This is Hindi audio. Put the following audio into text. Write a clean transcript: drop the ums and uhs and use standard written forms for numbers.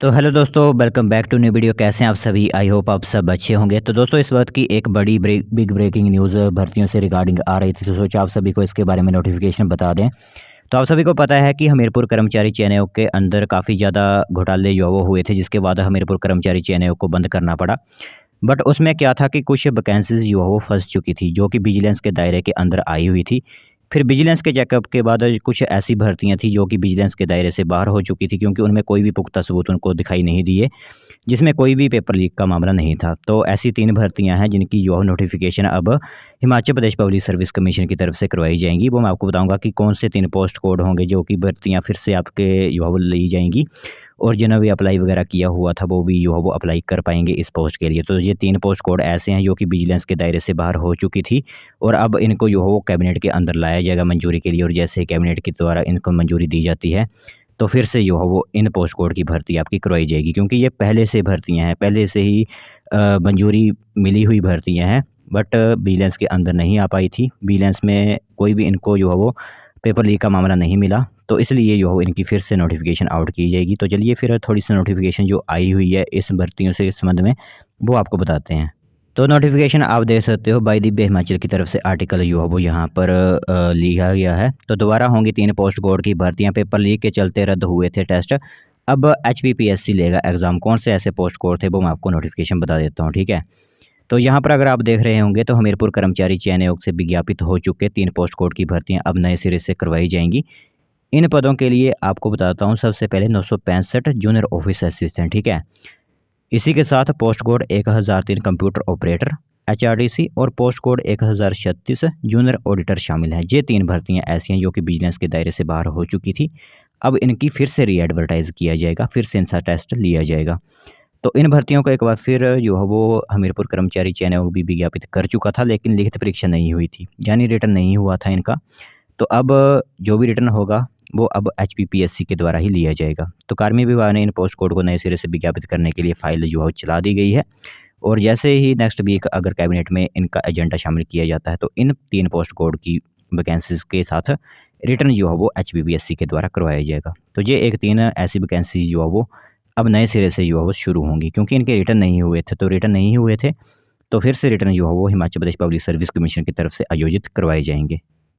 तो हेलो दोस्तों, welcome back to new video. कैसे हैं आप सभी? आई होप आप सब अच्छे होंगे। तो दोस्तों, इस वक्त की एक बड़ी बिग ब्रेकिंग न्यूज़ भर्तियों से रिगार्डिंग आ रही थी, तो सोचा आप सभी को इसके बारे में नोटिफिकेशन बता दें। तो आप सभी को पता है कि हमीरपुर कर्मचारी चयन आयोग के अंदर काफ़ी ज़्यादा घोटाले जो है वो हुए थे, जिसके बाद हमीरपुर कर्मचारी चयन आयोग को बंद करना पड़ा। बट उसमें क्या था कि कुछ वैकेंसीज़ जो है वो फँस चुकी थी, जो कि विजिलेंस के दायरे के अंदर आई हुई थी। फिर विजिलेंस के चेकअप के बाद कुछ ऐसी भर्तियाँ थी जो कि विजिलेंस के दायरे से बाहर हो चुकी थी, क्योंकि उनमें कोई भी पुख्ता सबूत उनको दिखाई नहीं दिए, जिसमें कोई भी पेपर लीक का मामला नहीं था। तो ऐसी 3 भर्तियाँ हैं जिनकी जो है नोटिफ़िकेशन अब Himachal Pradesh public service commission की तरफ से करवाई जाएँगी। वो मैं आपको बताऊँगा कि कौन से 3 पोस्ट कोड होंगे जो कि भर्तियाँ फिर से आपके जो है वो ली जाएँगी, और जिन्होंने भी अप्लाई वगैरह किया हुआ था वो भी जो है वो अप्लाई कर पाएँगे इस पोस्ट के लिए। तो ये 3 पोस्ट कोड ऐसे हैं जो कि विजिलेंस के दायरे से बाहर हो चुकी थी, और अब इनको जो है वो कैबिनेट के अंदर लाया जाएगा मंजूरी के लिए, और जैसे ही कैबिनेट के द्वारा इनको मंजूरी दी जाती है, तो फिर से जो है वो इन पोस्ट कोड की भर्ती आपकी करवाई जाएगी, क्योंकि ये पहले से भर्तियाँ हैं, पहले से ही मंजूरी मिली हुई भर्तियाँ हैं। बट विजिलेंस के अंदर नहीं आ पाई थी। विजिलेंस में कोई भी इनको जो है वो पेपर लीक का मामला नहीं मिला, तो इसलिए जो है इनकी फिर से नोटिफ़िकेशन आउट की जाएगी। तो चलिए फिर थोड़ी-सी नोटिफ़िकेशन जो आई हुई है इस भर्तियों से इस संबंध में, वो आपको बताते हैं। तो नोटिफ़िकेशन आप देख सकते हो, बाय दिव्य हिमाचल की तरफ से आर्टिकल जो है वो यहाँ पर लिखा गया है। तो दोबारा होंगी 3 पोस्ट कोड की भर्तियाँ, पेपर लीक के चलते रद्द हुए थे टेस्ट। अब एचपीपीएससी लेगा एग्ज़ाम। कौन से ऐसे पोस्ट कोड थे वो मैं आपको नोटिफ़िकेशन बता देता हूँ, ठीक है? तो यहाँ पर अगर आप देख रहे होंगे तो हमीरपुर कर्मचारी चयन आयोग से विज्ञापित हो चुके 3 पोस्ट कोड की भर्तियाँ अब नए सिरे से करवाई जाएँगी। इन पदों के लिए आपको बताता हूँ, सबसे पहले 965 जूनियर ऑफिस असिस्टेंट, ठीक है? इसी के साथ post code 1003 computer operator HRDC, और पोस्ट कोड 1036 जूनियर ऑडिटर शामिल हैं। ये 3 भर्तियां ऐसी हैं जो कि विजिलेंस के दायरे से बाहर हो चुकी थी। अब इनकी फिर से री एडवर्टाइज़ किया जाएगा, फिर से इनका टेस्ट लिया जाएगा। तो इन भर्तियों को एक बार फिर जो है वो हमीरपुर कर्मचारी चयन आयोग भी विज्ञापित कर चुका था, लेकिन लिखित परीक्षा नहीं हुई थी, यानी रिटर्न नहीं हुआ था इनका। तो अब जो भी रिटर्न होगा वो अब एचपीपीएससी के द्वारा ही लिया जाएगा। तो कार्मिक विभाग ने इन पोस्ट कोड को नए सिरे से विज्ञापित करने के लिए फाइल जो है चला दी गई है, और जैसे ही नेक्स्ट वीक अगर कैबिनेट में इनका एजेंडा शामिल किया जाता है, तो इन 3 पोस्ट कोड की वैकेंसीज के साथ रिटर्न जो है वो एचपीपीएससी के द्वारा करवाया जाएगा। तो ये एक 3 ऐसी वैकेंसी जो है वो अब नए सिरे से जो है वो शुरू होंगी, क्योंकि इनके रिटर्न नहीं हुए थे। तो रिटर्न नहीं हुए थे, तो फिर से रिटर्न जो है वो Himachal Pradesh public service commission की तरफ से आयोजित करवाए जाएंगे।